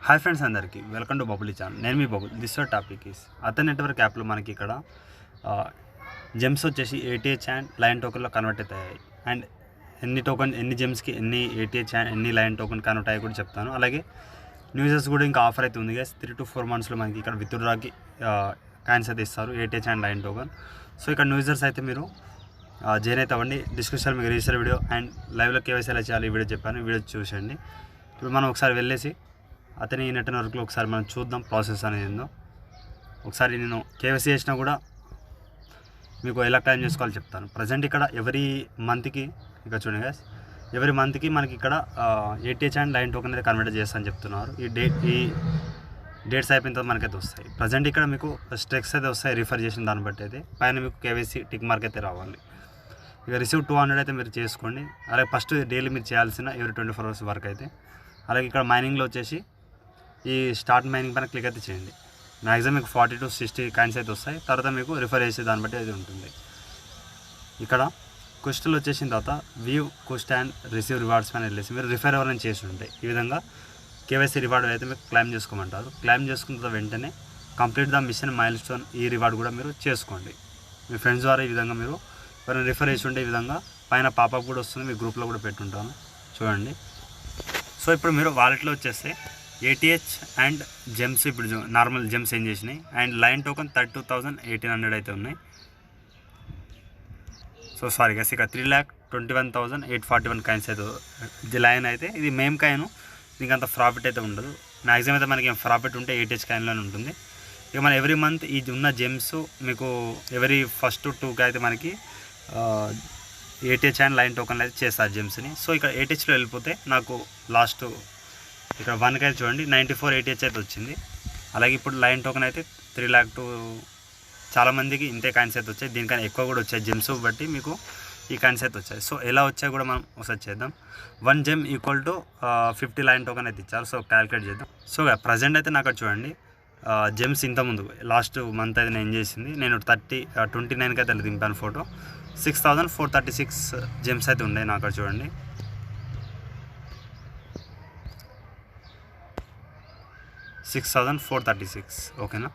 Hi friends అందరికీ welcome to bubble channel. నేను మీ bubble. This topic is అతని network యాప్లో మనకి ఇక్కడ జెమ్స్ వచ్చేసి ఏటీహెచ్ అండ్ లైన్ టోకెన్లో కన్వర్ట్ అవుతాయి. అండ్ ఎన్ని జెమ్స్కి ఎన్ని ఏటీహెచ్ అండ్ ఎన్ని లైన్ టోకెన్ కన్వర్ట్ అయ్యి కూడా చెప్తాను. అలాగే న్యూజర్స్ కూడా ఇంకా ఆఫర్ అయితే ఉంది గైస్. 3 to 4 monthsలో మనకి ఇక్కడ విత్డ్రాకి కాయిన్స్ అయితే ఇస్తారు ATH and line token. So ఇక్కడ న్యూజర్స్ అయితే మీరు జాయిన్ అయితే అవ్వండి. డిస్క్రిప్షన్ మీకు రిజిస్టర్ వీడియో అండ్ లైవ్లో కేవైసీ ఎలా చేయాలి ఈ వీడియో చెప్పాను. ఈ వీడియో చూసేయండి. ఇప్పుడు మనం ఒకసారి వెళ్ళేసి అతని నెట్వర్క్లో ఒకసారి మనం చూద్దాం ప్రాసెస్ అనేది ఏందో. ఒకసారి నేను కేవైసీ చేసినా కూడా మీకు ఎలా క్లెయిమ్ చేసుకోవాలో చెప్తాను. ప్రజెంట్ ఇక్కడ ఎవరీ మంత్కి ఇక్కడ చూడండి గైస్, ఎవరీ మంత్కి మనకి ఇక్కడ ఏటీహెచ్ అండ్ లైన్ టోకెన్ అనేది కన్వర్ట్ చేస్తాను చెప్తున్నారు. ఈ డేట్స్ అయిపోయిన తర్వాత మనకైతే వస్తాయి. ప్రజెంట్ ఇక్కడ మీకు స్ట్రెక్స్ అయితే వస్తాయి రిఫర్ చేసిన దాన్ని బట్టి. అయితే పైన మీకు కేవైసీ టిక్ మార్క్ అయితే రావాలి. ఇక రిసీవ్ 200 అయితే మీరు చేసుకోండి. అలాగే ఫస్ట్ డైలీ మీరు చేయాల్సిన ఎవరీ 24 hours వర్క్ అయితే. అలాగే ఇక్కడ మైనింగ్లో వచ్చేసి ఈ స్టార్ట్ మైనింగ్ పైన క్లిక్ అయితే చేయండి. మ్యాక్సిమం మీకు 40 to 60 కాయిన్స్ అయితే వస్తాయి. తర్వాత మీకు రిఫర్ చేసే దాన్ని బట్టి అయితే ఉంటుంది. ఇక్కడ క్వశ్చన్లు వచ్చేసిన తర్వాత view question and receive rewards పైన వెళ్ళేసి మీరు రిఫర్ ఎవరైనా చేసి ఉంటాయి. ఈ విధంగా కేవైసీ రివార్డ్ అయితే మీకు క్లెయిమ్ చేసుకోమంటారు. క్లెయిమ్ చేసుకున్న తర్వాత వెంటనే complete the mission milestone ఈ రివార్డ్ కూడా మీరు చేసుకోండి. మీ ఫ్రెండ్స్ ద్వారా ఈ విధంగా మీరు ఎవరైనా రిఫర్ చేసి ఉంటే ఈ విధంగా పైన పాపప్ కూడా వస్తుంది. మీ గ్రూప్లో కూడా పెట్టుంటాను చూడండి. సో ఇప్పుడు మీరు వాలెట్లో వచ్చేస్తే ఏటీహెచ్ అండ్ జెమ్స్ ఇప్పుడు నార్మల్ జెమ్స్ ఏం చేసినాయి అండ్ లైన్ టోకెన్ 32,1800 అయితే ఉన్నాయి. సో సారీ గస్ ఇక 3,21,841 కాయిన్స్ అయితే ఇది లైన్ అయితే ఇది మేమ్ కాయిన్. దీనికి అంత ప్రాఫిట్ అయితే ఉండదు. మ్యాక్సిమం అయితే మనకి ప్రాఫిట్ ఉంటే ఏటీహెచ్ కాయిన్లోనే ఉంటుంది. ఇక మన ఎవ్రీ మంత్ ఇది ఉన్న జెమ్స్ మీకు ఎవరీ ఫస్ట్ 2కి అయితే మనకి ఏటీహెచ్ అండ్ లైన్ టోకెన్లు అయితే చేస్తారు జెమ్స్ని. సో ఇక్కడ ఏటీహెచ్లో వెళ్ళిపోతే నాకు లాస్ట్ ఇక్కడ 1కి అయితే చూడండి 94 ఏటీహెచ్ అయితే వచ్చింది. అలాగే ఇప్పుడు లైన్ టోకెన్ అయితే 3 lakh చాలామందికి ఇంతే కాయిన్స్ అయితే వచ్చాయి. దీనికన్నా ఎక్కువ కూడా వచ్చాయి జెమ్స్ బట్టి మీకు ఈ కాయిన్స్ అయితే వచ్చాయి. సో ఎలా వచ్చాయి కూడా మనం ఒకసారి చేద్దాం. 1 gem equal to 50 line token అయితే ఇచ్చారు. సో క్యాలిక్యులేట్ చేద్దాం. సో ప్రజెంట్ అయితే నాకు చూడండి జెమ్స్ ఇంత ముందు లాస్ట్ మంత్ అయితే నేను చేసింది నేను 29కి అయితే దింపాను ఫోటో. 6,436 జెమ్స్ అయితే ఉన్నాయి నాకు అక్కడ చూడండి. 6,436 ఓకేనా.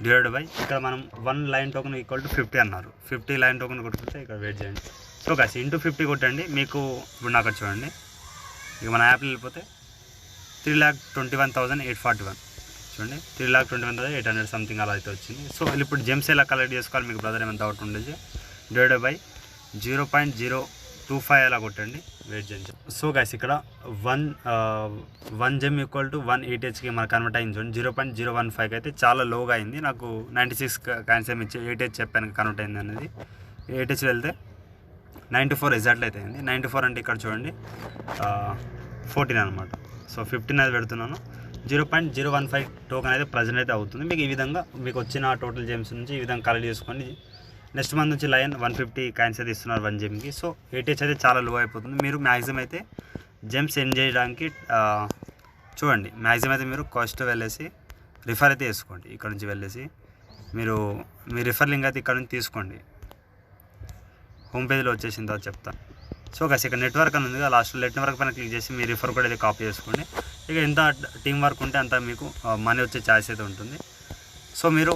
డివైడ్ బై ఇక్కడ మనం 1 లైన్ టోకెన్ ఈక్వల్ టు 50 అన్నారు. 50 లైన్ టోకెన్ కొట్టుకుంటే ఇక్కడ వెయిట్ చేయండి. సో కాసి ఇంటూ 50 కొట్టండి. మీకు ఇప్పుడు నాకు చూడండి ఇక మన యాప్లో వెళ్ళిపోతే 3,21,841 చూడండి. 3,21,800 సంథింగ్ అలా అయితే వచ్చింది. సో ఇప్పుడు జెమ్స్ ఎలా కలెక్ట్ చేసుకోవాలి మీకు బ్రదర్ ఏమైనా డౌట్ ఉండేది. డివైడ్ బై 0.025 అలా కొట్టండి. వెయిట్ చేయండి. సో గైస్ ఇక్కడ 1 gem ఈక్వల్ టు 1 ఏటీహెచ్కి మనకు కన్వర్ట్ అయింది చూడండి. 0.015 అయితే చాలా లోగా అయింది. నాకు 96 కాయిన్స్ ఏమి ఇచ్చి 8H చెప్పాను కన్వర్ట్ అయింది అనేది. 8H వెళ్తే 94 ఎగ్జాక్ట్లీ అయితే అయింది. 94 అంటే ఇక్కడ చూడండి 14 అనమాట. సో 15 అయితే పెడుతున్నాను. 0.015 టోకెన్ అయితే ప్రజెంట్ అయితే అవుతుంది. మీకు ఈ విధంగా మీకు వచ్చిన టోటల్ జెమ్స్ నుంచి ఈ విధంగా కలెక్ట్ చేసుకొని నెక్స్ట్ మంత్ నుంచి లైన్ 150 కాయిన్స్ అయితే ఇస్తున్నారు 1 gemకి. సో ఏటీహెచ్ అయితే చాలా లో అయిపోతుంది. మీరు మ్యాక్సిమం అయితే జెమ్స్ ఎండ్ చేయడానికి చూడండి. మ్యాక్సిమం అయితే మీరు కాస్ట్ వెళ్ళేసి రిఫర్ అయితే చేసుకోండి. ఇక్కడ నుంచి వెళ్ళేసి మీరు మీ రిఫర్ లింక్ అయితే ఇక్కడ నుంచి తీసుకోండి. హోమ్ పేజ్లో వచ్చేసిన తర్వాత చెప్తాను. సో కాసి ఇక్కడ నెట్వర్క్ అని ఉంది కదా, లాస్ట్ నెట్వర్క్ పైన క్లిక్ చేసి మీ రిఫర్ కూడా అయితే కాపీ చేసుకోండి. ఇక ఎంత టీం వర్క్ ఉంటే అంత మీకు మనీ వచ్చే ఛాయిస్ అయితే ఉంటుంది. సో మీరు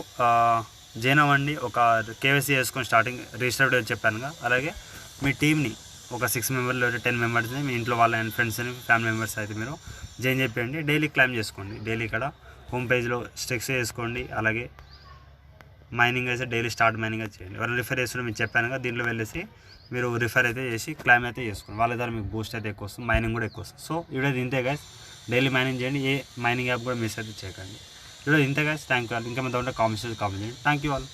జాయిన్ అవ్వండి. ఒక కేవైసీ చేసుకొని స్టార్టింగ్ రిజిస్టర్డ్ చెప్పానుగా. అలాగే మీ టీంని ఒక 6 members లేదా 10 members మీ ఇంట్లో వాళ్ళ ఫ్రెండ్స్ని ఫ్యామిలీ మెంబర్స్ అయితే మీరు జాయిన్ చేయండి. డైలీ క్లైమ్ చేసుకోండి. డైలీ ఇక్కడ హోమ్ పేజ్లో స్ట్రెక్స్ చేసుకోండి. అలాగే మైనింగ్ అయితే డైలీ స్టార్ట్ మైనింగ్ అయితే చేయండి. ఎవరైనా రిఫర్ చేస్తుంటే మీకు చెప్పానుగా, దీంట్లో వెళ్ళేసి మీరు రిఫర్ అయితే చేసి క్లైమ్ అయితే చేసుకోండి. వాళ్ళ ద్వారా మీకు బూస్ట్ అయితే ఎక్కువ వస్తుంది, మైనింగ్ కూడా ఎక్కువ వస్తుంది. సో ఇవిడే ఇంతే గైస్. డైలీ మైనింగ్ చేయండి. ఏ మైనింగ్ యాప్ కూడా మిస్ అయితే చేయకండి. ఇంతే గైస్. Thank you all. ఇంకా మీద ఉంటే కామెంట్స్ కామెంట్ చేయండి. Thank you all.